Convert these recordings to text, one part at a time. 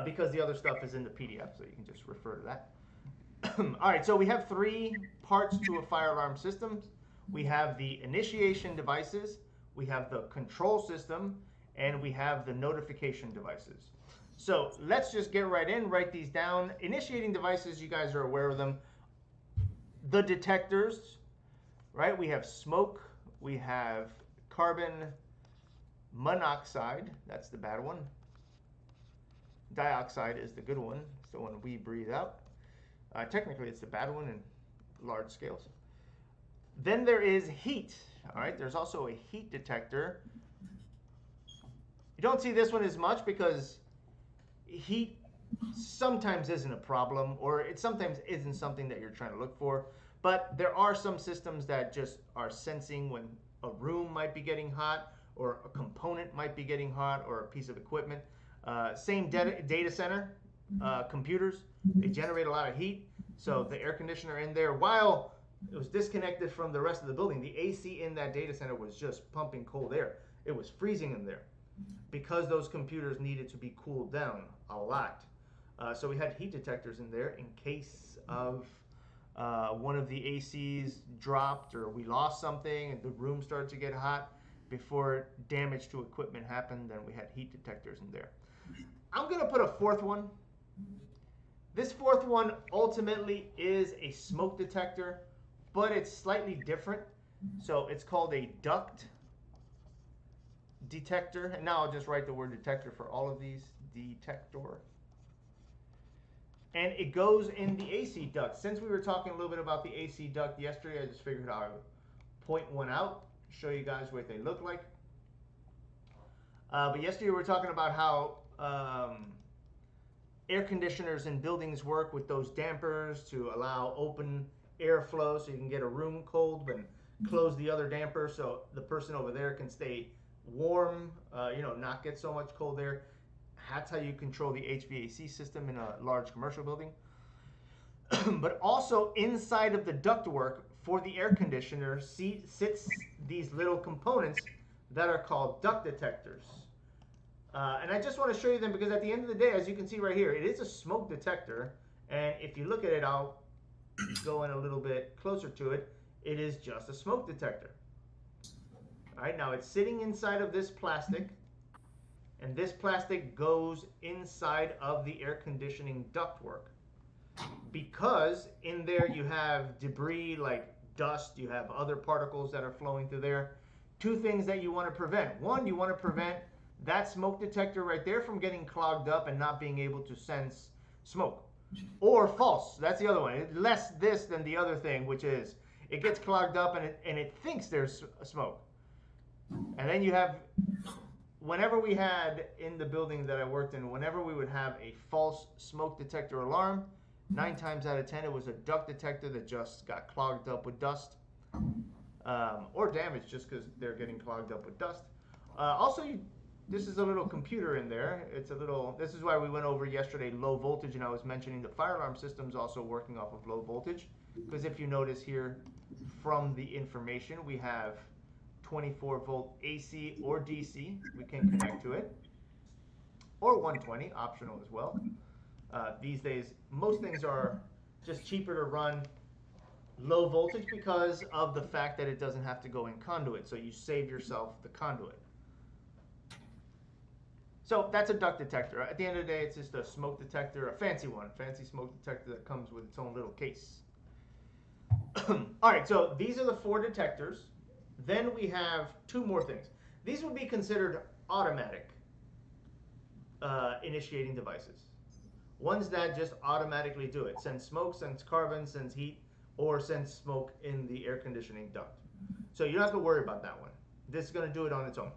because the other stuff is in the PDF, so you can just refer to that. All right, so we have three parts to a fire alarm system. We have the initiation devices, we have the control system, and we have the notification devices. So let's just get right in, write these down. Initiating devices, you guys are aware of them. The detectors, right? We have smoke, we have carbon monoxide, that's the bad one. Dioxide is the good one, it's the one we breathe out. Technically, it's the bad one in large scales. Then there is heat. All right, there's also a heat detector. You don't see this one as much because heat sometimes isn't a problem, or it sometimes isn't something that you're trying to look for. But there are some systems that just are sensing when a room might be getting hot, or a component might be getting hot, or a piece of equipment. Same data center computers, they generate a lot of heat. So the air conditioner in there, while it was disconnected from the rest of the building, the AC in that data center was just pumping cold air. It was freezing in there because those computers needed to be cooled down a lot. So we had heat detectors in there in case of one of the ACs dropped or we lost something and the room started to get hot. Before damage to equipment happened, then we had heat detectors in there. I'm going to put a fourth one. This fourth one ultimately is a smoke detector, but it's slightly different. So it's called a duct detector. And now I'll just write the word detector for all of these. Detector. And it goes in the AC duct. Since we were talking a little bit about the AC duct yesterday, I just figured I would point one out, show you guys what they look like. But yesterday we were talking about how air conditioners in buildings work with those dampers to allow open airflow so you can get a room cold, but close the other damper so the person over there can stay warm, not get so much cold air. That's how you control the HVAC system in a large commercial building. But also inside of the ductwork for the air conditioner sits these little components that are called duct detectors. And I just want to show you them because at the end of the day, as you can see right here, it is a smoke detector. And if you look at it, I'll go in a little bit closer to it. It is just a smoke detector. All right, now it's sitting inside of this plastic. And this plastic goes inside of the air conditioning ductwork. Because in there you have debris like dust, you have other particles that are flowing through there. Two things that you want to prevent. One, you want to prevent that smoke detector right there from getting clogged up and not being able to sense smoke. Or false, that's the other one. It's less this than the other thing, which is it gets clogged up and it thinks there's smoke. And then you have, whenever we had in the building that I worked in, whenever we would have a false smoke detector alarm, 9 times out of 10 it was a duct detector that just got clogged up with dust, or damaged just because they're getting clogged up with dust. This is a little computer in there. This is why we went over yesterday low voltage, and I was mentioning the fire alarm system's also working off of low voltage, because if you notice here from the information, we have 24 volt AC or DC. We can connect to it, or 120, optional as well. These days, most things are just cheaper to run low voltage because of the fact that it doesn't have to go in conduit, so you save yourself the conduit. So that's a duct detector. At the end of the day, it's just a smoke detector, a fancy smoke detector that comes with its own little case. All right, so these are the 4 detectors. Then we have 2 more things. These would be considered automatic initiating devices. Ones that just automatically do it. Sends smoke, sends carbon, sends heat, or sends smoke in the air conditioning duct. So you don't have to worry about that one. This is going to do it on its own.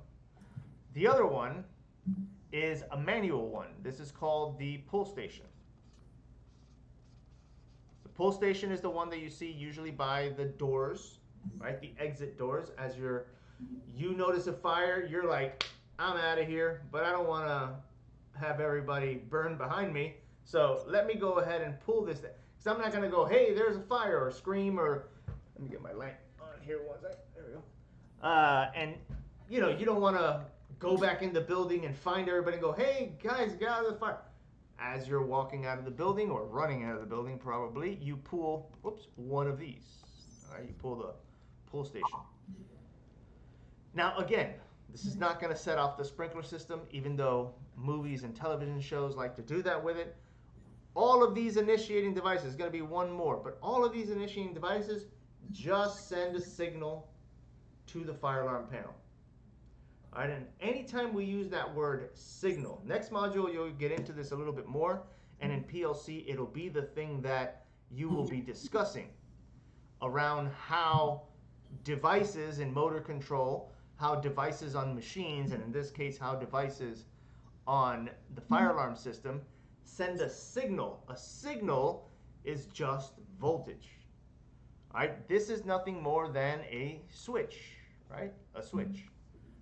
The other one is a manual one. This is called the pull station. The pull station is the one that you see usually by the doors, right? The exit doors. As you notice a fire, you're like, I'm out of here, but I don't want to have everybody burn behind me. So let me go ahead and pull this thing. Because I'm not going to go, hey, there's a fire, or scream, or let me get my light on here one second. There we go. And you don't want to go back in the building and find everybody and go, hey, guys, get out of the fire. as you're walking out of the building or running out of the building, probably, you pull, one of these. All right, you pull the pull station. Now, again, this is not going to set off the sprinkler system, even though movies and television shows like to do that with it. All of these initiating devices, going to be one more, but all of these initiating devices just send a signal to the fire alarm panel. All right, and anytime we use that word signal, next module you'll get into this a little bit more, and in PLC it'll be the thing that you will be discussing around how devices in motor control, how devices on machines, and in this case how devices on the fire alarm system send a signal. A signal is just voltage. All right, this is nothing more than a switch, right? A switch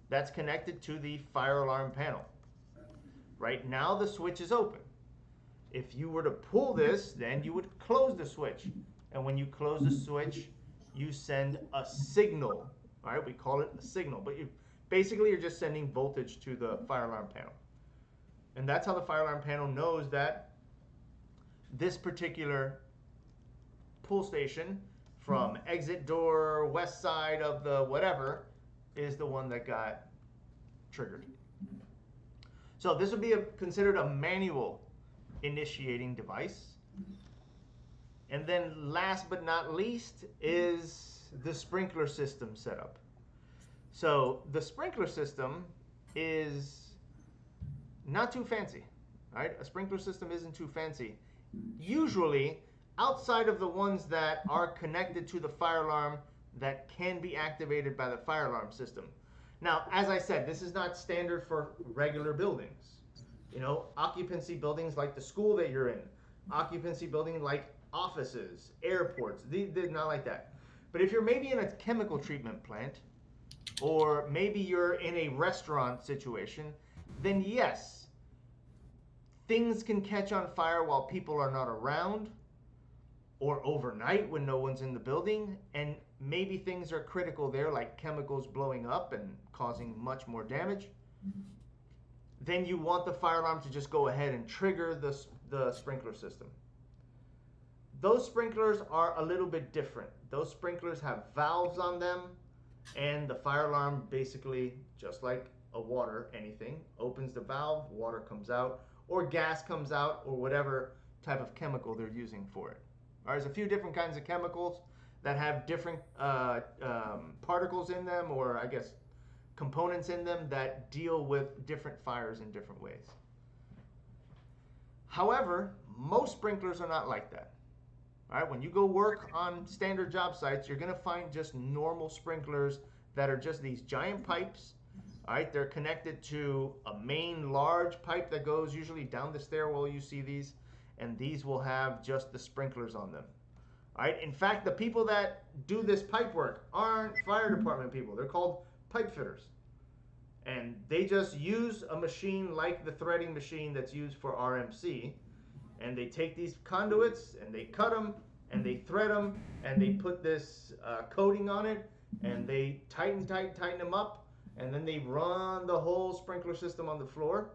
that's connected to the fire alarm panel. Right now the switch is open. If you were to pull this, then you would close the switch. And when you close the switch, you send a signal. All right, we call it a signal. But basically you're just sending voltage to the fire alarm panel. And that's how the fire alarm panel knows that this particular pull station from exit door, west side of the whatever, is the one that got triggered. So this would be considered a manual initiating device. And then last but not least is the sprinkler system setup. So the sprinkler system is not too fancy, right? A sprinkler system isn't too fancy. Usually, outside of the ones that are connected to the fire alarm that can be activated by the fire alarm system. Now, as I said, this is not standard for regular buildings. You know, occupancy buildings like the school that you're in, occupancy building like offices, airports, they're not like that. But if you're maybe in a chemical treatment plant, or maybe you're in a restaurant situation, then yes, things can catch on fire while people are not around, or overnight when no one's in the building, and maybe things are critical there, like chemicals blowing up and causing much more damage. Then you want the fire alarm to just go ahead and trigger the sprinkler system. Those sprinklers are a little bit different. Those sprinklers have valves on them, and the fire alarm basically, just like a water, anything, opens the valve, water comes out, or gas comes out, or whatever type of chemical they're using for it. There's a few different kinds of chemicals that have different particles in them, or I guess components in them that deal with different fires in different ways. However, most sprinklers are not like that. All right, when you go work on standard job sites, you're going to find just normal sprinklers that are just these giant pipes. All right, they're connected to a main large pipe that goes usually down the stairwell. You see these, and these will have just the sprinklers on them. All right, in fact, the people that do this pipe work aren't fire department people. They're called pipe fitters. And they just use a machine like the threading machine that's used for RMC. And they take these conduits and they cut them and they thread them and they put this coating on it and they tighten them up, and then they run the whole sprinkler system on the floor.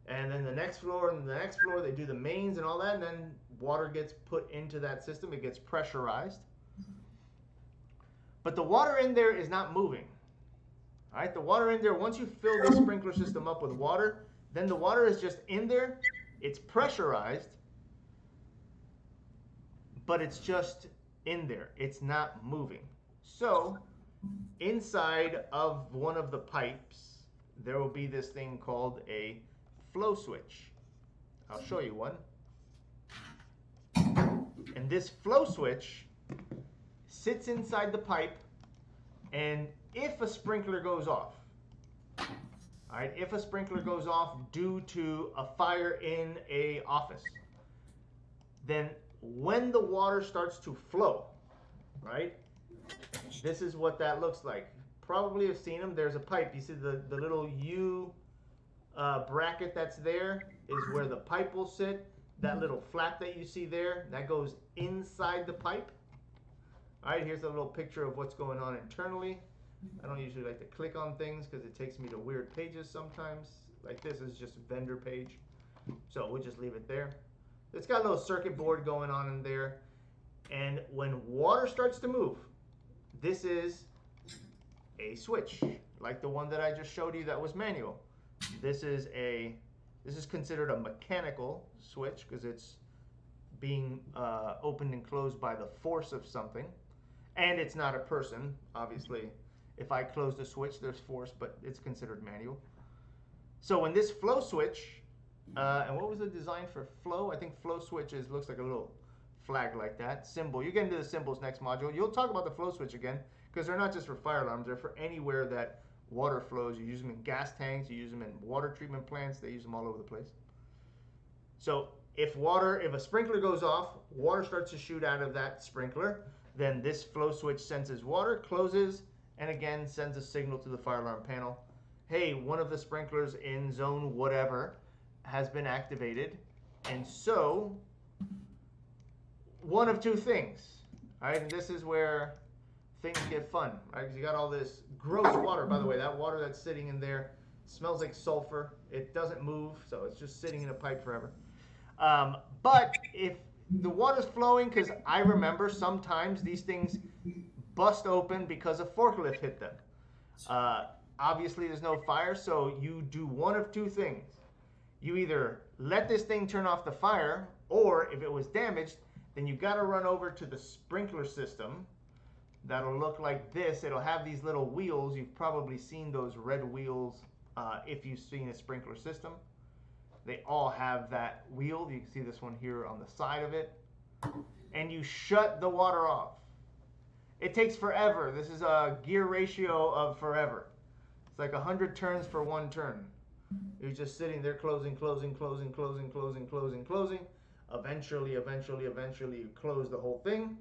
And then the next floor and the next floor, they do the mains and all that, and then water gets put into that system. It gets pressurized. But the water in there is not moving. All right, the water in there, once you fill this sprinkler system up with water, then the water is just in there. It's pressurized, but it's just in there. It's not moving. So inside of one of the pipes, there will be this thing called a flow switch. I'll show you one. And this flow switch sits inside the pipe, and if a sprinkler goes off, all right, if a sprinkler goes off due to a fire in a office, then when the water starts to flow, right, this is what that looks like. Probably have seen them. There's a pipe. You see the little U bracket that's there is where the pipe will sit. That little flap that you see there, that goes inside the pipe. All right, here's a little picture of what's going on internally. I don't usually like to click on things because it takes me to weird pages sometimes. Like this is just a vendor page. So we'll just leave it there. It's got a little circuit board going on in there. And when water starts to move, this is a switch, like the one that I just showed you that was manual. This is considered a mechanical switch because it's being opened and closed by the force of something. And it's not a person, obviously. If I close the switch, there's force, but it's considered manual. So when this flow switch, and what was the design for flow? I think flow switches looks like a little flag like that. Symbol. You get into the symbols next module. You'll talk about the flow switch again because they're not just for fire alarms. They're for anywhere that water flows. You use them in gas tanks. You use them in water treatment plants. They use them all over the place. So if a sprinkler goes off, water starts to shoot out of that sprinkler, then this flow switch senses water, closes, and again sends a signal to the fire alarm panel. Hey, one of the sprinklers in zone whatever has been activated. And so, one of two things, right? And this is where things get fun, right? Because you got all this gross water. By the way, that water that's sitting in there smells like sulfur. It doesn't move, so it's just sitting in a pipe forever. But if the water's flowing, because I remember sometimes these things bust open because a forklift hit them. Obviously, there's no fire, so you do one of two things. You either let this thing turn off the fire, or if it was damaged, then you got to run over to the sprinkler system. That'll look like this. It'll have these little wheels. You've probably seen those red wheels if you've seen a sprinkler system. They all have that wheel. You can see this one here on the side of it. And you shut the water off. It takes forever. This is a gear ratio of forever. It's like 100 turns for one turn. You're just sitting there closing, closing, closing, closing, closing, closing, closing. Eventually, you close the whole thing,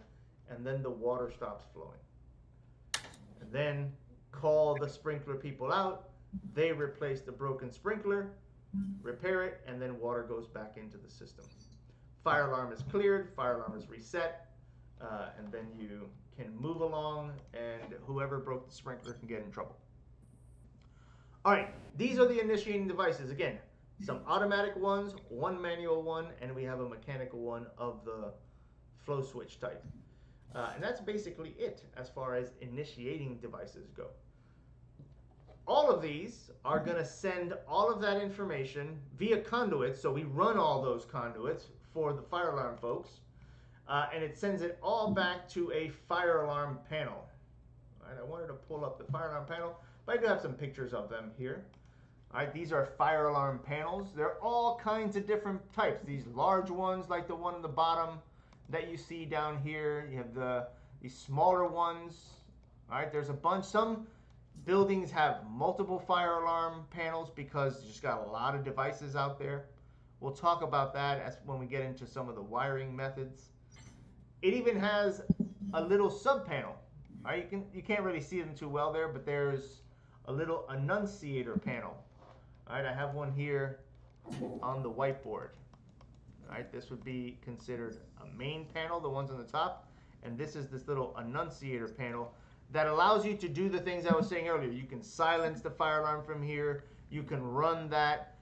and then the water stops flowing. And then call the sprinkler people out. They replace the broken sprinkler, repair it, and then water goes back into the system. Fire alarm is cleared, fire alarm is reset, and then you can move along, and whoever broke the sprinkler can get in trouble. All right, these are the initiating devices. Again, some automatic ones, one manual one, and we have a mechanical one of the flow switch type. And that's basically it as far as initiating devices go. All of these are going to send all of that information via conduits, so we run all those conduits for the fire alarm folks, and it sends it all back to a fire alarm panel. All right, I wanted to pull up the fire alarm panel, but I do have some pictures of them here. All right, these are fire alarm panels. They're all kinds of different types. These large ones, like the one on the bottom that you see down here. You have these smaller ones. All right, there's a bunch. Some buildings have multiple fire alarm panels because you just got a lot of devices out there. We'll talk about that when we get into some of the wiring methods. It even has a little sub panel. All right, you can't really see them too well there, but there's a little annunciator panel. All right, I have one here on the whiteboard. All right, this would be considered a main panel, the ones on the top, and this is this little annunciator panel that allows you to do the things I was saying earlier. You can silence the fire alarm from here. You can run that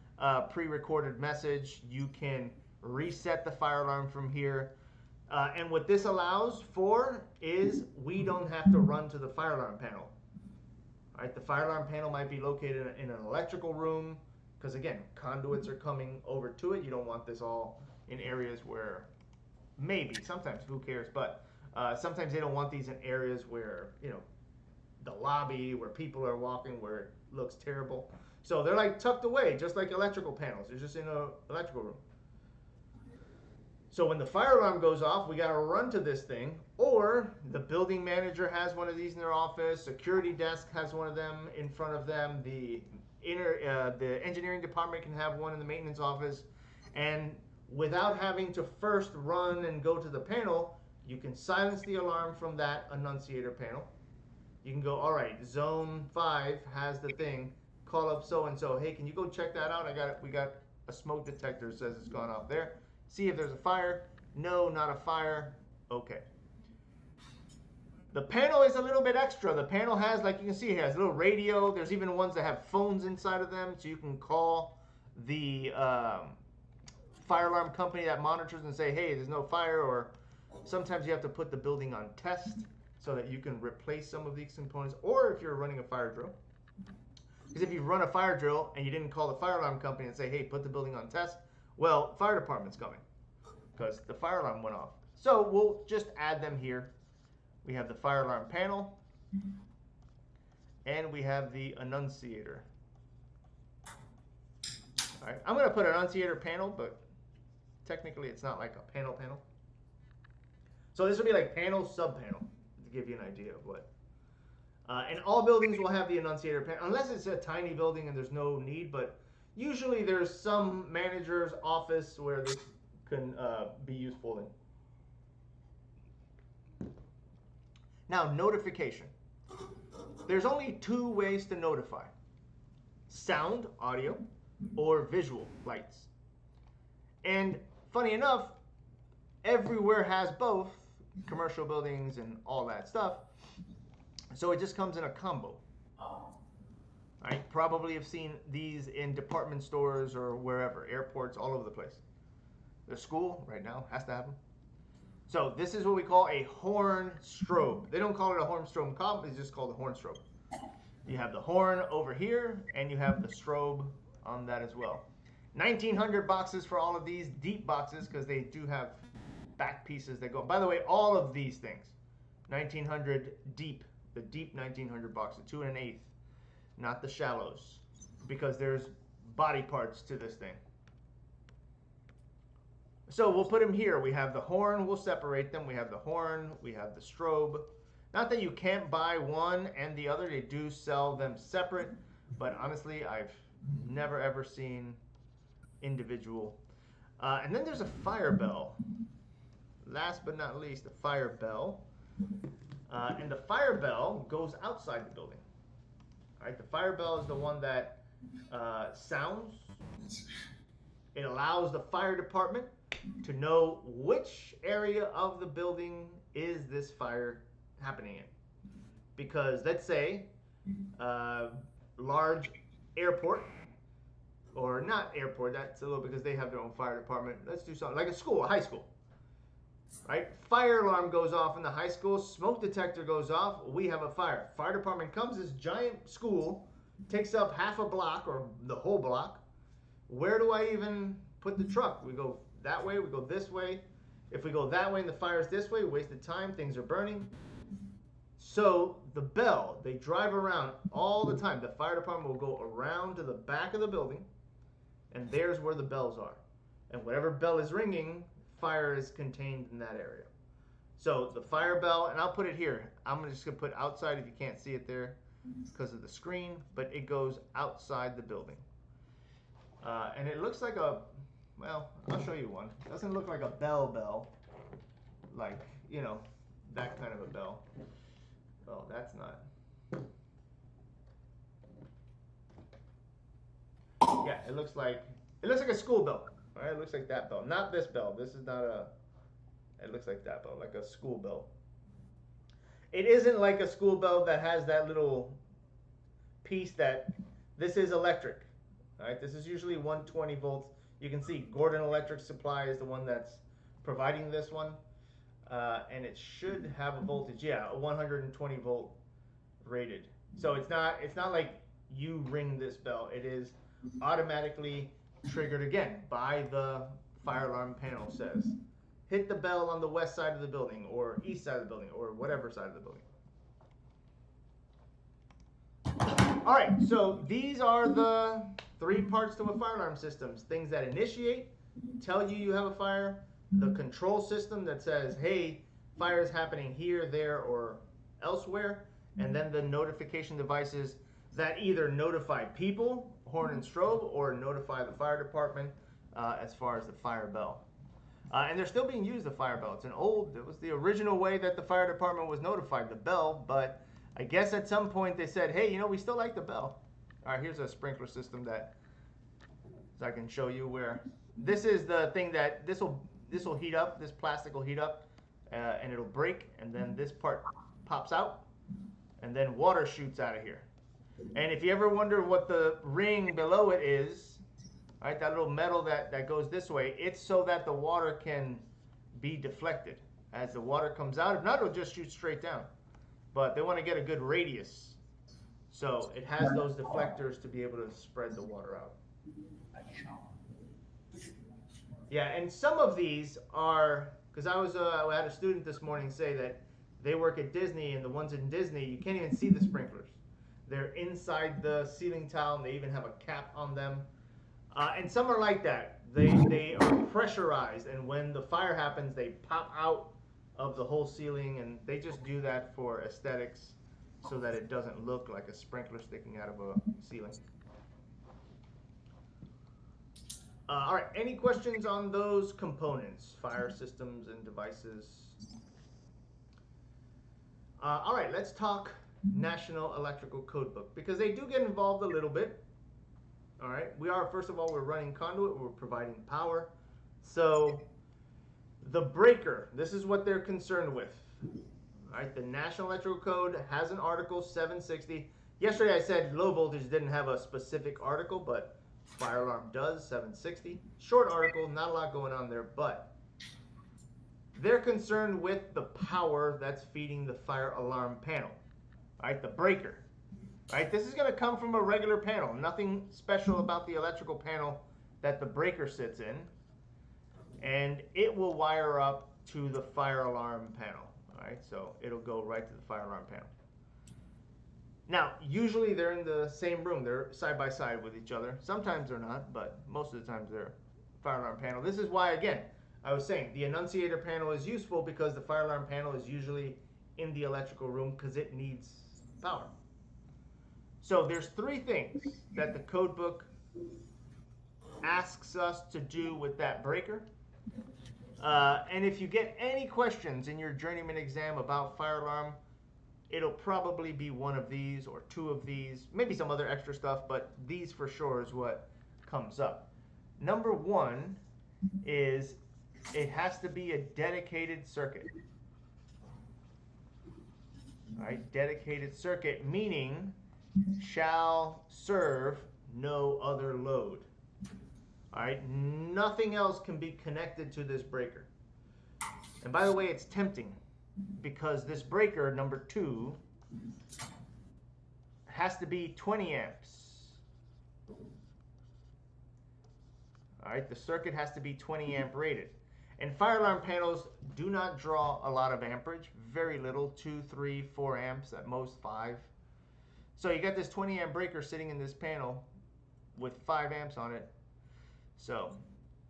pre-recorded message. You can reset the fire alarm from here. And what this allows for is we don't have to run to the fire alarm panel. All right, the fire alarm panel might be located in an electrical room because, again, conduits are coming over to it. You don't want this all in areas where maybe, sometimes, who cares, but sometimes they don't want these in areas where, the lobby, where people are walking, where it looks terrible. So they're like tucked away, just like electrical panels. They're just in an electrical room. So when the fire alarm goes off, we got to run to this thing, or the building manager has one of these in their office, security desk has one of them in front of them, the engineering department can have one in the maintenance office, and without having to first run and go to the panel, you can silence the alarm from that annunciator panel. You can go, all right, zone 5 has the thing, call up so-and-so, hey, can you go check that out? We got a smoke detector that says it's gone off there. See if there's a fire. No, not a fire. Okay. The panel is a little bit extra. The panel has, like you can see, it has a little radio. There's even ones that have phones inside of them, so you can call the fire alarm company that monitors and say, hey, there's no fire, or sometimes you have to put the building on test so that you can replace some of these components, or if you're running a fire drill. Because if you run a fire drill and you didn't call the fire alarm company and say, hey, put the building on test, well, fire department's coming because the fire alarm went off. So we'll just add them here. We have the fire alarm panel, and we have the annunciator. All right, I'm going to put annunciator panel, but technically it's not like a panel. So this will be like panel, sub-panel, to give you an idea of what. And all buildings will have the annunciator panel, unless it's a tiny building and there's no need, but usually there's some manager's office where this can be useful in. Now, notification. There's only two ways to notify: sound, audio, or visual, lights. And funny enough, everywhere has both, commercial buildings and all that stuff. So it just comes in a combo. Right? Probably have seen these in department stores or wherever, airports, all over the place. The school right now has to have them. So this is what we call a horn strobe. They don't call it a horn strobe comp, it's just called a horn strobe. You have the horn over here, and you have the strobe on that as well. 1,900 boxes for all of these, deep boxes, because they do have back pieces that go. By the way, all of these things, 1,900 deep, the deep 1,900 box, the 2 1/8, not the shallows, because there's body parts to this thing. So we'll put them here. We have the horn, we'll separate them. We have the horn, we have the strobe. Not that you can't buy one and the other, they do sell them separate, but honestly, I've never ever seen individual. And then there's a fire bell. Last but not least, the fire bell. And the fire bell goes outside the building. All right, the fire bell is the one that sounds. It allows the fire department to know which area of the building is this fire happening in. Because let's say large airport, or not airport, that's a little, because they have their own fire department. Let's do something like a school, a high school. Right? Fire alarm goes off in the high school, smoke detector goes off, we have a fire. Fire department comes, this giant school, takes up half a block or the whole block. Where do I even put the truck? We go that way, we go this way. If we go that way and the fire's this way, wasted time, things are burning. So the bell, they drive around all the time. The fire department will go around to the back of the building, and there's where the bells are. And whatever bell is ringing, fire is contained in that area. So the fire bell, and I'll put it here. I'm just going to put outside if you can't see it there because of the screen, but it goes outside the building. And it looks like a, well, I'll show you one. It doesn't look like a bell, like, you know, that kind of a bell. Oh, that's not. Yeah, it looks like a school bell. All right, it looks like that bell. Not this bell. This is not a. It looks like that bell, like a school bell. It isn't like a school bell that has that little piece that. This is electric. All right, this is usually 120 volts. You can see Gordon Electric Supply is the one that's providing this one. And it should have a voltage, yeah, a 120 volt rated. So it's not like you ring this bell. It is automatically triggered again by the fire alarm panel says. Hit the bell on the west side of the building or east side of the building or whatever side of the building. All right, so these are the 3 parts to a fire alarm system. Things that initiate, tell you have a fire, the control system that says, hey, fire is happening here, there, or elsewhere, and then the notification devices that either notify people, horn and strobe, or notify the fire department as far as the fire bell. And they're still being used, the fire bell. It was the original way that the fire department was notified, the bell, but I guess at some point they said, hey, you know, we still like the bell. All right, here's a sprinkler system that so I can show you where. This is the thing that this will heat up, this plastic will heat up, and it'll break, and then this part pops out, and then water shoots out of here. And if you ever wonder what the ring below it is, All right, that little metal that goes this way, it's so that the water can be deflected as the water comes out. If not, it'll just shoot straight down. But they want to get a good radius. So it has those deflectors to be able to spread the water out. Yeah, and some of these are, because I had a student this morning say that they work at Disney, and the ones in Disney, you can't even see the sprinklers. They're inside the ceiling tile, and they even have a cap on them. And some are like that. They are pressurized, and when the fire happens, they pop out of the whole ceiling, and they just do that for aesthetics so that it doesn't look like a sprinkler sticking out of a ceiling. All right, any questions on those components, fire systems and devices? All right, let's talk National Electrical Code Book, because they do get involved a little bit. All right, first of all, we're running conduit, we're providing power. So the breaker, this is what they're concerned with. All right, the National Electrical Code has an article 760. Yesterday I said low voltage didn't have a specific article, but fire alarm does, 760. Short article, not a lot going on there, but they're concerned with the power that's feeding the fire alarm panel. All right, the breaker. All right, this is going to come from a regular panel. Nothing special about the electrical panel that the breaker sits in. And it will wire up to the fire alarm panel. All right, so it'll go right to the fire alarm panel. Now, usually they're in the same room. They're side by side with each other. Sometimes they're not, but most of the times they're fire alarm panel. This is why, again, I was saying the annunciator panel is useful, because the fire alarm panel is usually in the electrical room because it needs power. So there's three things that the code book asks us to do with that breaker. And if you get any questions in your journeyman exam about fire alarm, it'll probably be one of these or two of these, maybe some other extra stuff, but these for sure is what comes up. Number one is it has to be a dedicated circuit. All right, dedicated circuit, meaning shall serve no other load. All right, nothing else can be connected to this breaker. And by the way, it's tempting, because this breaker, number 2, has to be 20 amps. All right, the circuit has to be 20 amp rated. And fire alarm panels do not draw a lot of amperage, very little, 2, 3, 4 amps, at most 5. So you got this 20 amp breaker sitting in this panel with 5 amps on it. So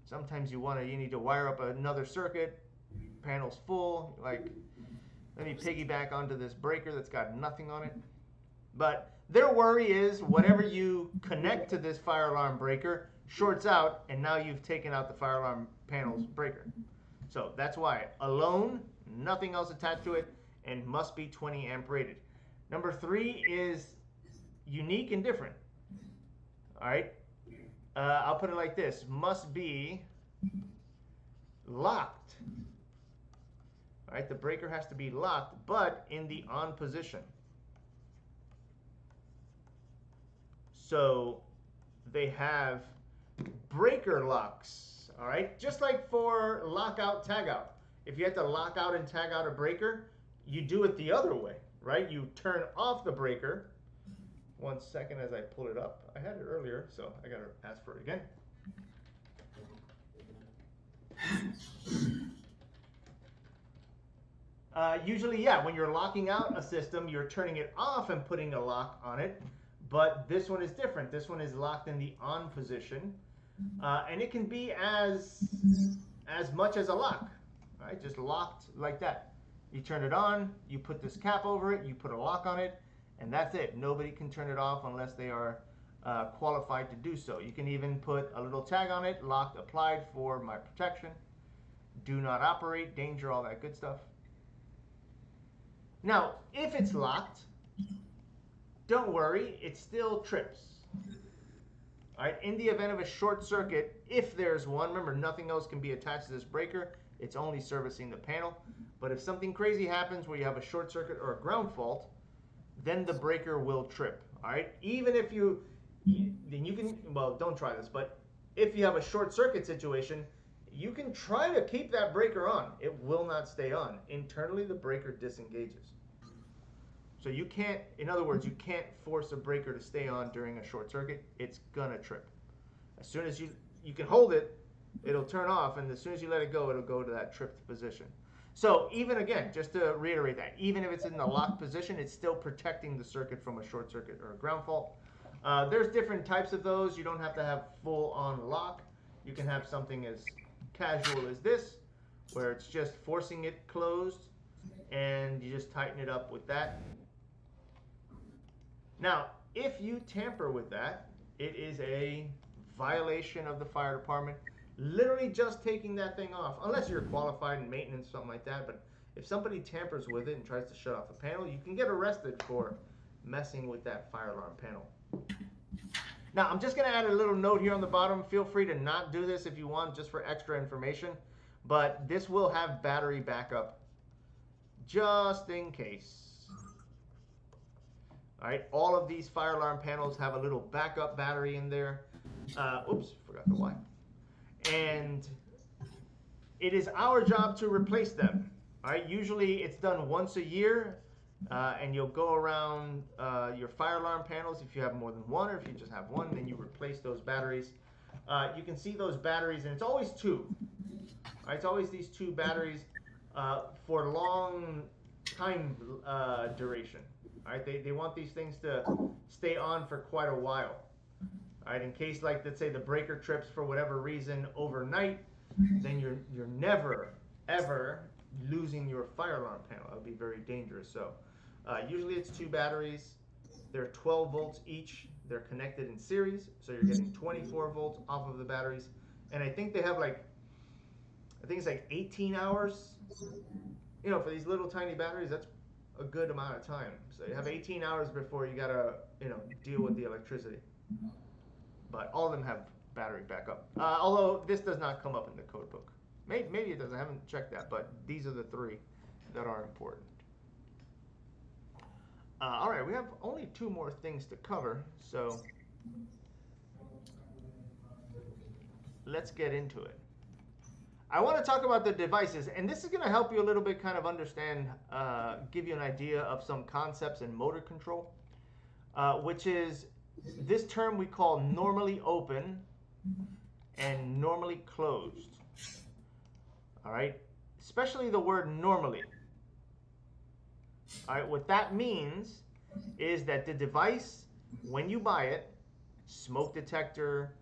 sometimes you need to wire up another circuit, panel's full, like, let me piggyback onto this breaker that's got nothing on it. But their worry is whatever you connect to this fire alarm breaker shorts out, and now you've taken out the fire alarm panel's breaker. So that's why alone, nothing else attached to it, and must be 20 amp rated. Number 3 is unique and different. All right, I'll put it like this: must be locked. All right, the breaker has to be locked, but in the on position. So they have breaker locks, all right? Just like for lockout, tagout. If you have to lock out and tag out a breaker, you do it the other way, right? You turn off the breaker. 1 second as I pull it up. I had it earlier, so I gotta ask for it again. Usually, yeah, when you're locking out a system, you're turning it off and putting a lock on it. But this one is different. This one is locked in the on position. And it can be as much as a lock, right? Just locked like that. You turn it on, you put this cap over it, you put a lock on it, and that's it. Nobody can turn it off unless they are qualified to do so. You can even put a little tag on it, locked applied for my protection, do not operate, danger, all that good stuff. Now, if it's locked, don't worry, it still trips. All right, in the event of a short circuit, if there's one, remember nothing else can be attached to this breaker, it's only servicing the panel. But if something crazy happens where you have a short circuit or a ground fault, then the breaker will trip. All right, even if then you can, well, don't try this, but if you have a short circuit situation, you can try to keep that breaker on. It will not stay on. Internally, the breaker disengages. So you can't, in other words, you can't force a breaker to stay on during a short circuit. It's gonna trip. As soon as you can hold it, it'll turn off, and as soon as you let it go, it'll go to that tripped position. So even again, just to reiterate that, even if it's in the locked position, it's still protecting the circuit from a short circuit or a ground fault. There's different types of those. You don't have to have full on lock. You can have something as casual as this, where it's just forcing it closed, and you just tighten it up with that. Now, if you tamper with that, it is a violation of the fire department. Literally just taking that thing off, unless you're qualified in maintenance, something like that. But if somebody tampers with it and tries to shut off the panel, you can get arrested for messing with that fire alarm panel. Now, I'm just going to add a little note here on the bottom. Feel free to not do this if you want, just for extra information. But this will have battery backup, just in case. All right, all of these fire alarm panels have a little backup battery in there. Oops, forgot the Y. And it is our job to replace them. All right, usually it's done once a year, and you'll go around your fire alarm panels. If you have more than one, or if you just have one, then you replace those batteries. You can see those batteries, and it's always two. All right, it's always these two batteries for long time duration. All right, they want these things to stay on for quite a while. All right, in case, like, let's say the breaker trips for whatever reason overnight, then you're never ever losing your fire alarm panel. That would be very dangerous. So usually it's two batteries. They're 12 volts each. They're connected in series, so you're getting 24 volts off of the batteries. And I think they have I think it's like 18 hours. You know, for these little tiny batteries, that's a good amount of time. So you have 18 hours before you gotta, deal with the electricity. But all of them have battery backup. Although this does not come up in the code book. Maybe it does. I haven't checked that, but these are the three that are important. All right, we have only two more things to cover, so let's get into it. I want to talk about the devices, and this is going to help you a little bit kind of understand, give you an idea of some concepts in motor control, which is this term we call normally open and normally closed. All right, especially the word normally. All right, what that means is that the device, when you buy it, smoke detector,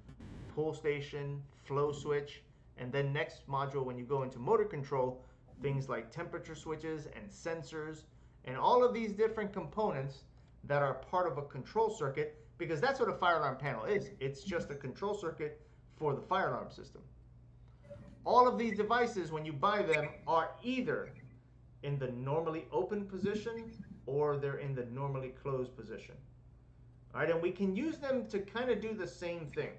pull station, flow switch, and then next module when you go into motor control, things like temperature switches and sensors, and all of these different components that are part of a control circuit, because that's what a fire alarm panel is. It's just a control circuit for the fire alarm system. All of these devices, when you buy them, are either in the normally open position or they're in the normally closed position. All right, and we can use them to kind of do the same thing.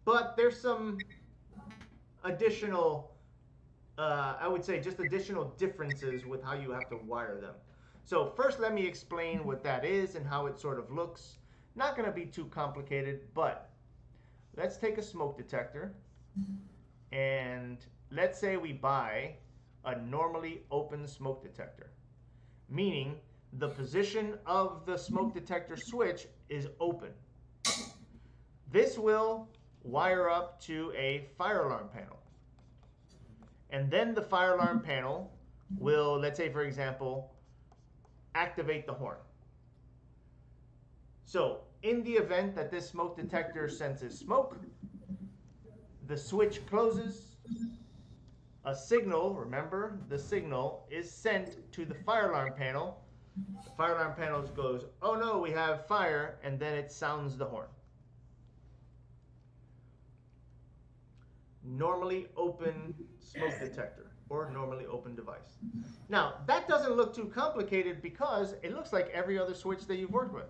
But there's some additional, I would say just additional differences with how you have to wire them. So first let me explain what that is and how it sort of looks. Not going to be too complicated, but let's take a smoke detector, and let's say we buy a normally open smoke detector, meaning the position of the smoke detector switch is open. This will wire up to a fire alarm panel. And then the fire alarm panel will, let's say for example, activate the horn. So in the event that this smoke detector senses smoke, the switch closes, a signal, remember, the signal is sent to the fire alarm panel. The fire alarm panel goes, oh no, we have fire, and then it sounds the horn. Normally open smoke detector or normally open device. Now, that doesn't look too complicated because it looks like every other switch that you've worked with.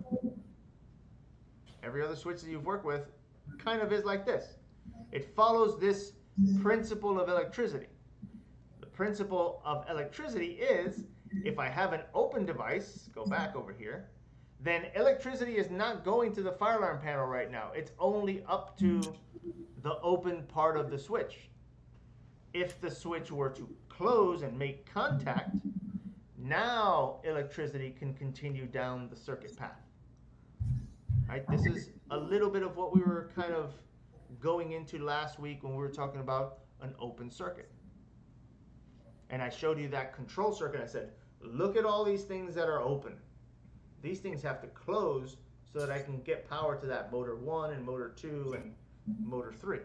Every other switch that you've worked with kind of is like this. It follows this principle of electricity. The principle of electricity is if I have an open device, go back over here, then electricity is not going to the fire alarm panel right now. It's only up to the open part of the switch. If the switch were to close and make contact, now electricity can continue down the circuit path. Right? This is a little bit of what we were kind of going into last week when we were talking about an open circuit. And I showed you that control circuit. I said, look at all these things that are open. These things have to close so that I can get power to that motor 1 and motor 2 and motor 3.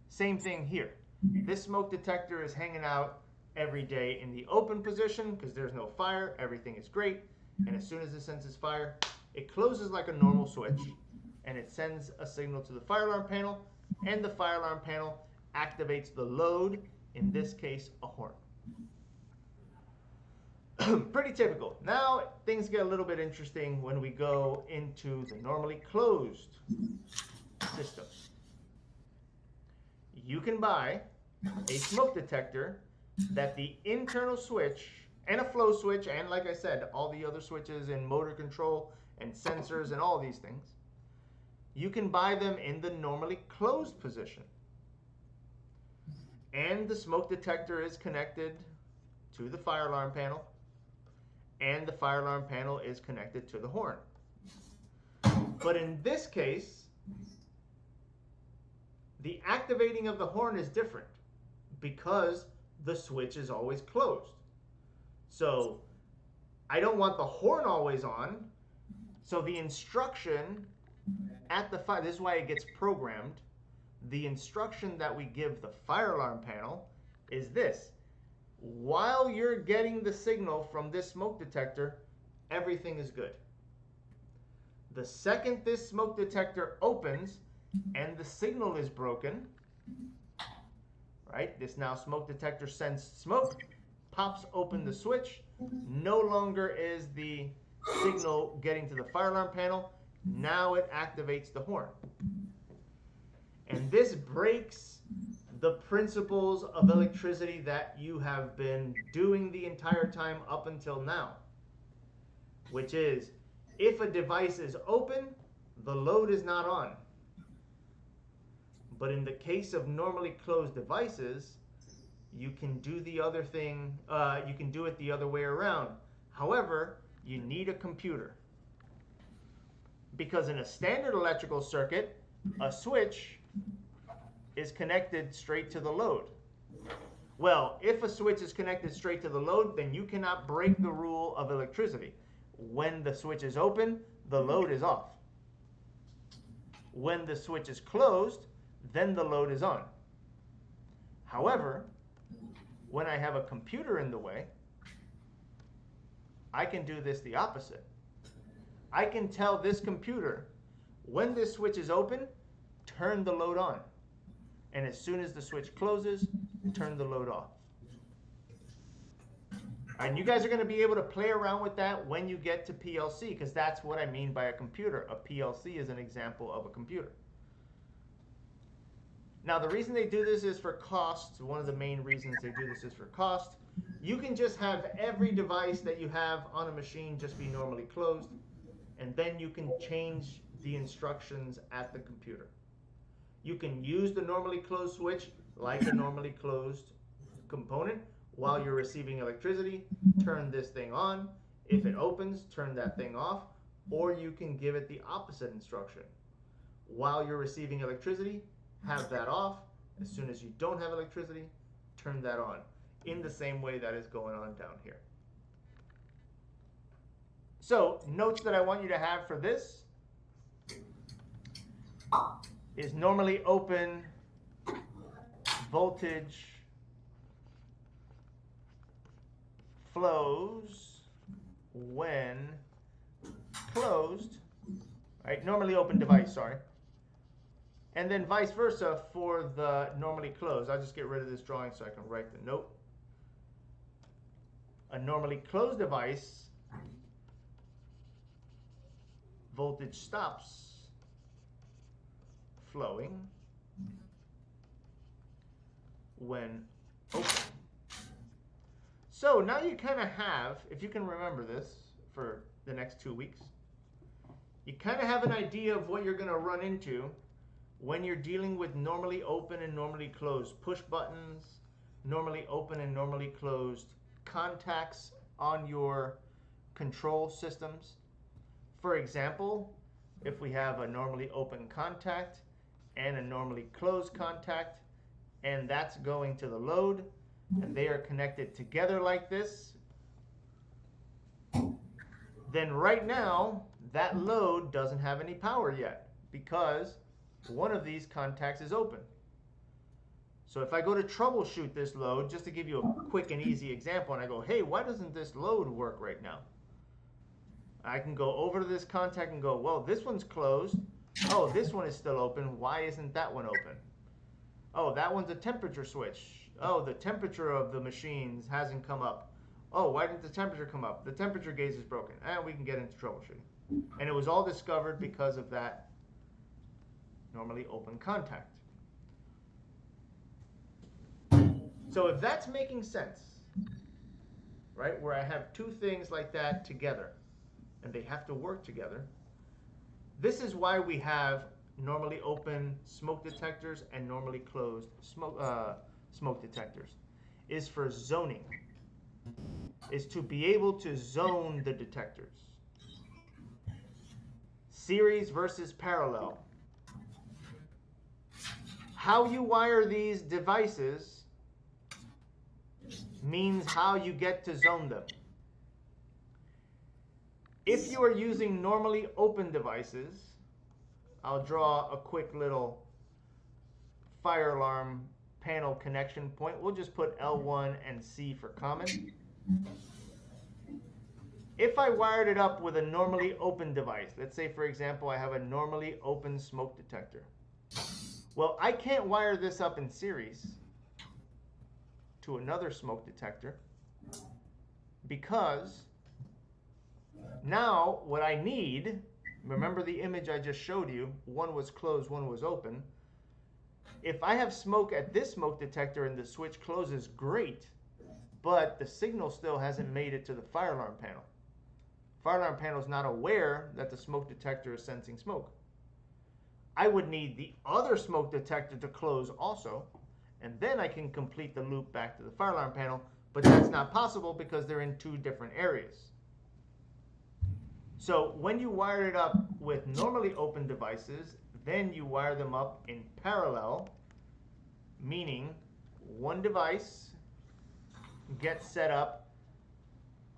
Same thing here. This smoke detector is hanging out every day in the open position because there's no fire, everything is great, and as soon as it senses fire, it closes like a normal switch, and it sends a signal to the fire alarm panel, and the fire alarm panel activates the load, in this case, a horn. Pretty typical. Now things get a little bit interesting when we go into the normally closed system. You can buy a smoke detector that the internal switch and a flow switch, and like I said, all the other switches and motor control and sensors and all these things, you can buy them in the normally closed position. And the smoke detector is connected to the fire alarm panel, and the fire alarm panel is connected to the horn. But in this case, the activating of the horn is different because the switch is always closed. So I don't want the horn always on. So the instruction at the fire, this is why it gets programmed. The instruction that we give the fire alarm panel is this. While you're getting the signal from this smoke detector, everything is good. The second this smoke detector opens and the signal is broken, right? This now smoke detector sensed smoke, pops open the switch. No longer is the signal getting to the fire alarm panel. Now it activates the horn. And this breaks the principles of electricity that you have been doing the entire time up until now, which is if a device is open, the load is not on. But in the case of normally closed devices, you can do the other thing, you can do it the other way around. However, you need a computer. Because in a standard electrical circuit, a switch is connected straight to the load. Well, if a switch is connected straight to the load, then you cannot break the rule of electricity. When the switch is open, the load is off. When the switch is closed, then the load is on. However, when I have a computer in the way, I can do this the opposite. I can tell this computer, when this switch is open, turn the load on. And as soon as the switch closes, turn the load off. And you guys are going to be able to play around with that when you get to PLC, because that's what I mean by a computer. A PLC is an example of a computer. Now, the reason they do this is for cost. One of the main reasons they do this is for cost. You can just have every device that you have on a machine just be normally closed, and then you can change the instructions at the computer. You can use the normally closed switch like a normally closed component while you're receiving electricity. Turn this thing on. If it opens, turn that thing off. Or you can give it the opposite instruction. While you're receiving electricity, have that off. As soon as you don't have electricity, turn that on. In the same way that is going on down here. So, notes that I want you to have for this is normally open, voltage flows when closed, right? Normally open device, sorry. And then vice versa for the normally closed. I'll just get rid of this drawing so I can write the note. A normally closed device, voltage stops flowing when open. So now you kind of have, if you can remember this for the next 2 weeks, you kind of have an idea of what you're going to run into when you're dealing with normally open and normally closed push buttons, normally open and normally closed contacts on your control systems. For example, if we have a normally open contact and a normally closed contact, and that's going to the load, and they are connected together like this, then right now that load doesn't have any power yet because one of these contacts is open. So if I go to troubleshoot this load, just to give you a quick and easy example, and I go, hey, why doesn't this load work right now? I can go over to this contact and go, well, this one's closed. Oh, this one is still open. Why isn't that one open? Oh, that one's a temperature switch. Oh, the temperature of the machines hasn't come up. Oh, why didn't the temperature come up? The temperature gauge is broken. And we can get into troubleshooting. And it was all discovered because of that normally open contact. So if that's making sense, right, where I have two things like that together, and they have to work together, this is why we have normally open smoke detectors and normally closed smoke detectors, is for zoning, is to be able to zone the detectors. Series versus parallel. How you wire these devices means how you get to zone them. If you are using normally open devices, I'll draw a quick little fire alarm panel connection point. We'll just put L1 and C for common. If I wired it up with a normally open device, let's say for example I have a normally open smoke detector. Well, I can't wire this up in series to another smoke detector because now what I need, remember the image I just showed you, one was closed, one was open. If I have smoke at this smoke detector and the switch closes, great, but the signal still hasn't made it to the fire alarm panel. Fire alarm panel is not aware that the smoke detector is sensing smoke. I would need the other smoke detector to close also, and then I can complete the loop back to the fire alarm panel, but that's not possible because they're in two different areas. So when you wire it up with normally open devices, then you wire them up in parallel, meaning one device gets set up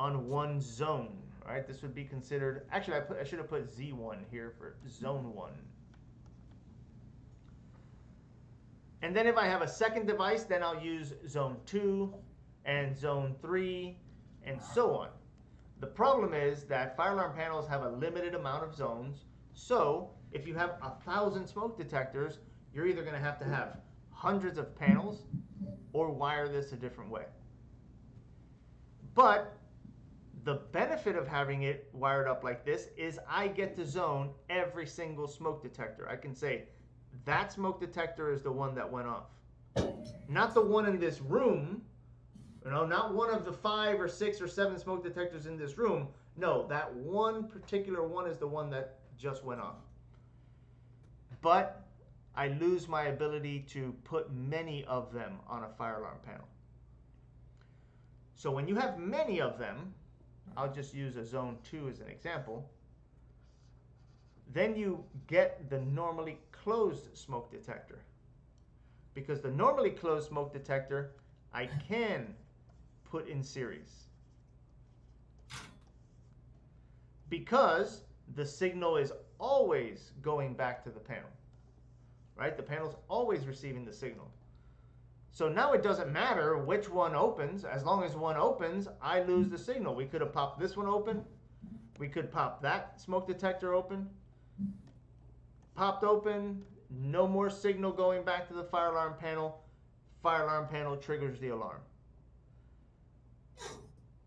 on one zone, right? This would be considered, actually I should have put Z1 here for zone 1. And then if I have a second device, then I'll use zone 2 and zone 3 and so on. The problem is that fire alarm panels have a limited amount of zones. So if you have 1,000 smoke detectors, you're either going to have hundreds of panels or wire this a different way. But the benefit of having it wired up like this is I get to zone every single smoke detector. I can say that smoke detector is the one that went off. Not the one in this room, you know, not one of the 5 or 6 or 7 smoke detectors in this room. No, that one particular one is the one that just went off. But I lose my ability to put many of them on a fire alarm panel. So when you have many of them, I'll just use a zone 2 as an example, then you get the normally closed smoke detector. Because the normally closed smoke detector, I can put in series. Because the signal is always going back to the panel, right? The panel's always receiving the signal. So now it doesn't matter which one opens. As long as one opens, I lose the signal. We could have popped this one open. We could pop that smoke detector open. Popped open, no more signal going back to the fire alarm panel. Fire alarm panel triggers the alarm.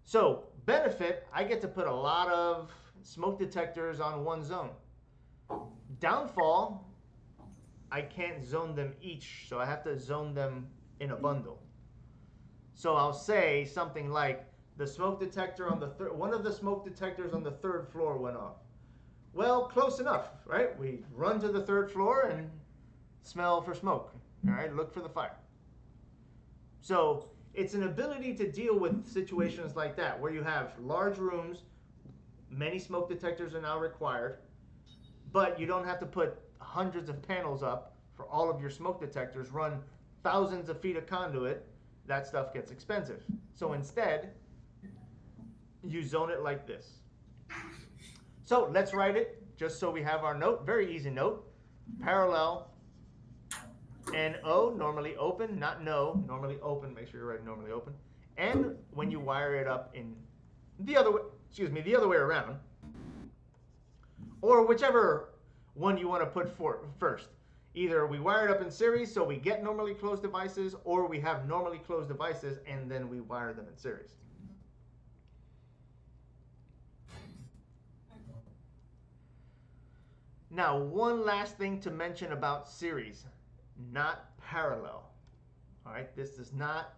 So benefit, I get to put a lot of smoke detectors on one zone. Downfall, I can't zone them each, so I have to zone them in a bundle. So I'll say something like the smoke detector on the one of the smoke detectors on the 3rd floor went off. Well, close enough, right? We run to the 3rd floor and smell for smoke. All right, look for the fire. So it's an ability to deal with situations like that where you have large rooms, many smoke detectors are now required, but you don't have to put hundreds of panels up for all of your smoke detectors, run thousands of feet of conduit. That stuff gets expensive. So instead, you zone it like this. So let's write it just so we have our note. Very easy note. Parallel NO, normally open, not no, normally open. Make sure you're writing normally open. And when you wire it up in the other way, the other way around, or whichever one you want to put for first. Either we wire it up in series so we get normally closed devices, or we have normally closed devices and then we wire them in series. Now, one last thing to mention about series, not parallel. All right, this does not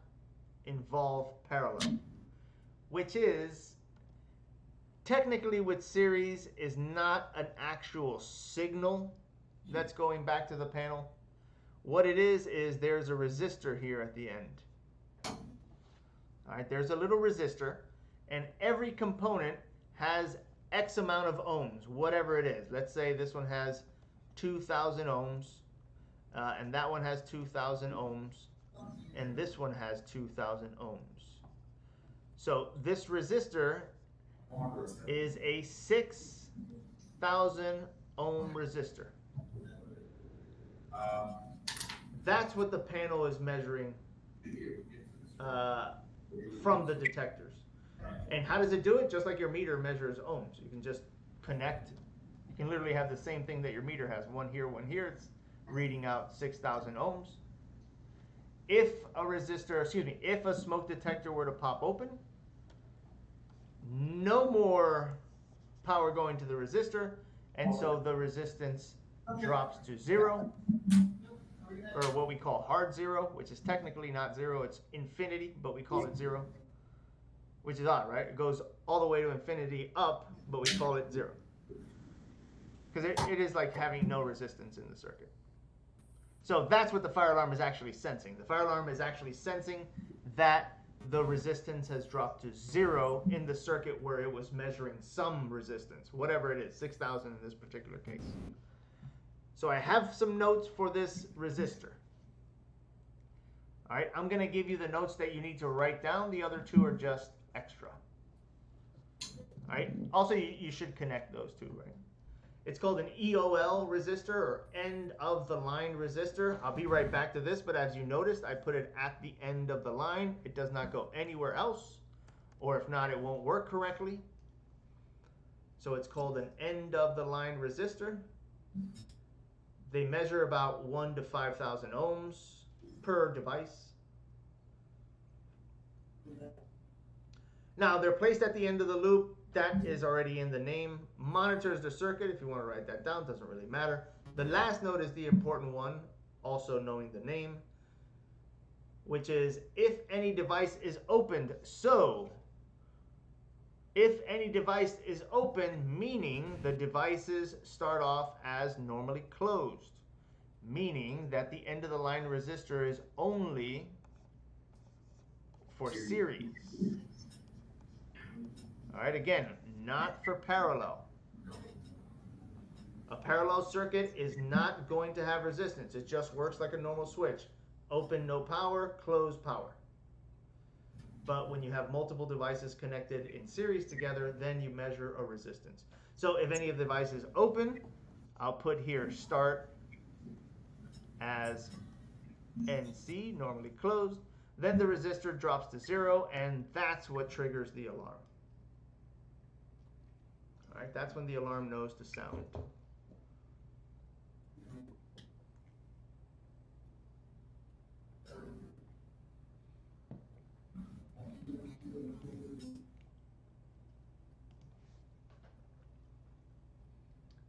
involve parallel, which is technically with series is not an actual signal that's going back to the panel. What it is there's a resistor here at the end. All right, there's a little resistor, and every component has X amount of ohms, whatever it is. Let's say this one has 2,000 ohms, and that one has 2,000 ohms, and this one has 2,000 ohms. So this resistor is a 6,000 ohm resistor. That's what the panel is measuring from the detectors. And how does it do it? Just like your meter measures ohms. You can just connect. You can literally have the same thing that your meter has. One here, one here. It's reading out 6,000 ohms. If a smoke detector were to pop open, no more power going to the resistor, and so the resistance drops to 0, or what we call hard 0, which is technically not 0, it's infinity, but we call it 0, which is odd, right? It goes all the way to infinity up, but we call it 0. Because it is like having no resistance in the circuit. So that's what the fire alarm is actually sensing. The fire alarm is actually sensing that the resistance has dropped to 0 in the circuit where it was measuring some resistance, whatever it is, 6,000 in this particular case. So I have some notes for this resistor. All right, I'm going to give you the notes that you need to write down. The other two are just extra. All right, also you should connect those two, right? It's called an EOL resistor, or end of the line resistor. I'll be right back to this, but as you noticed, I put it at the end of the line. It does not go anywhere else, or if not, it won't work correctly. So it's called an end of the line resistor. They measure about 1 to 5,000 ohms per device. Now, they're placed at the end of the loop. That is already in the name. Monitors the circuit. If you want to write that down, doesn't really matter. The last note is the important one, also knowing the name, which is if any device is opened. So, if any device is open, meaning the devices start off as normally closed, meaning that the end of the line resistor is only for series. All right, again, not for parallel. A parallel circuit is not going to have resistance. It just works like a normal switch. Open, no power, close, power. But when you have multiple devices connected in series together, then you measure a resistance. So if any of the devices open, I'll put here start as NC, normally closed. Then the resistor drops to 0, and that's what triggers the alarm. All right, that's when the alarm knows to sound.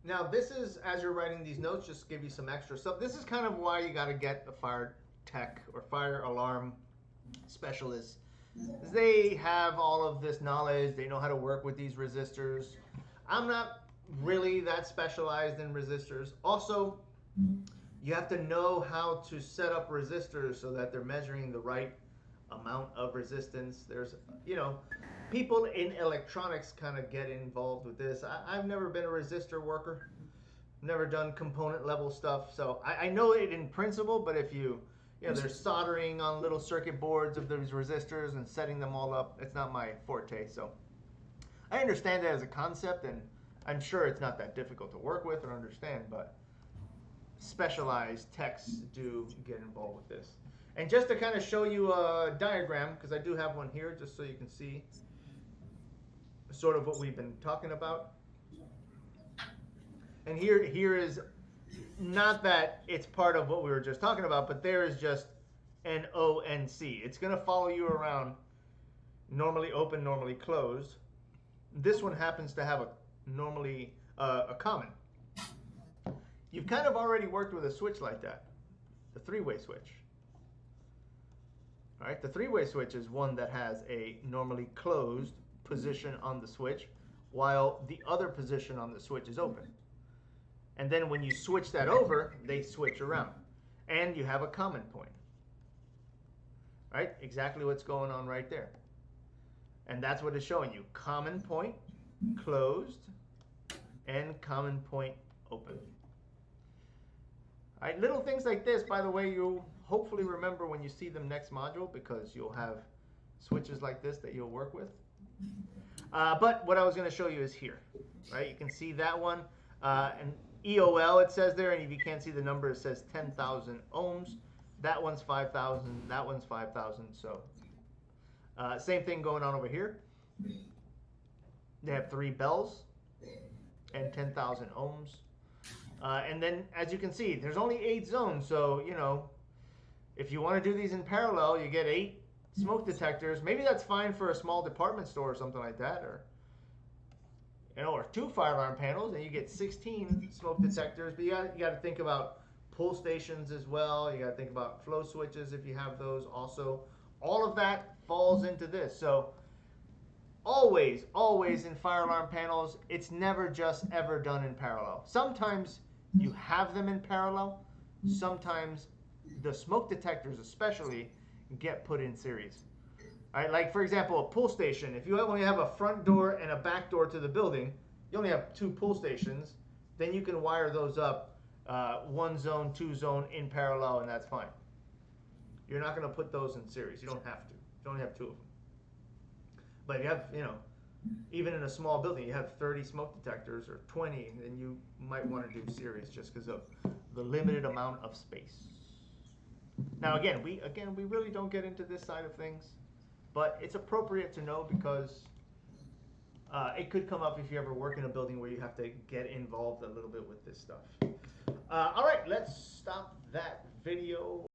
Now, this is, as you're writing these notes, just give you some extra stuff. This is kind of why you got to get the fire tech or fire alarm specialists. They have all of this knowledge. They know how to work with these resistors. I'm not really that specialized in resistors. Also, You have to know how to set up resistors so that they're measuring the right amount of resistance. There's, you know, people in electronics kind of get involved with this. I've never been a resistor worker, never done component level stuff, so I know it in principle, but if you know, they're soldering on little circuit boards of those resistors and setting them all up, it's not my forte. So I understand it as a concept, and I'm sure it's not that difficult to work with or understand, but specialized techs do get involved with this. And just to kind of show you a diagram, because I do have one here, just so you can see sort of what we've been talking about. And here is, not that it's part of what we were just talking about, but there is just an ONC. It's going to follow you around, normally open, normally closed. This one happens to have a normally a common. You've kind of already worked with a switch like that, the three-way switch. All right, the three-way switch is one that has a normally closed position on the switch, while the other position on the switch is open. And then when you switch that over, they switch around. And you have a common point. Right? Exactly what's going on right there. And that's what it's showing you. Common point closed and common point open. All right, little things like this, by the way, you'll hopefully remember when you see them next module, because you'll have switches like this that you'll work with. But what I was going to show you is here. Right? You can see that one. And EOL it says there, and if you can't see the number, it says 10,000 ohms. That one's 5,000, that one's 5,000. So same thing going on over here. They have 3 bells and 10,000 ohms. And then, as you can see, there's only 8 zones. So, you know, if you want to do these in parallel, you get 8 smoke detectors. Maybe that's fine for a small department store or something like that, or, you know, or 2 fire alarm panels, and you get 16 smoke detectors. But you got to think about pull stations as well. You got to think about flow switches if you have those also. All of that falls into this. So always in fire alarm panels, it's never just ever done in parallel. Sometimes you have them in parallel. Sometimes the smoke detectors especially get put in series. All right, like for example, a pull station. If you only have a front door and a back door to the building, you only have 2 pull stations, then you can wire those up 1 zone, 2 zone in parallel, and that's fine. You're not going to put those in series. You don't have to. You only have 2 of them. But if you have, you know, even in a small building, you have 30 smoke detectors or 20, then you might want to do series just because of the limited amount of space. Now again, we really don't get into this side of things, but it's appropriate to know because it could come up if you ever work in a building where you have to get involved a little bit with this stuff. All right, let's stop that video.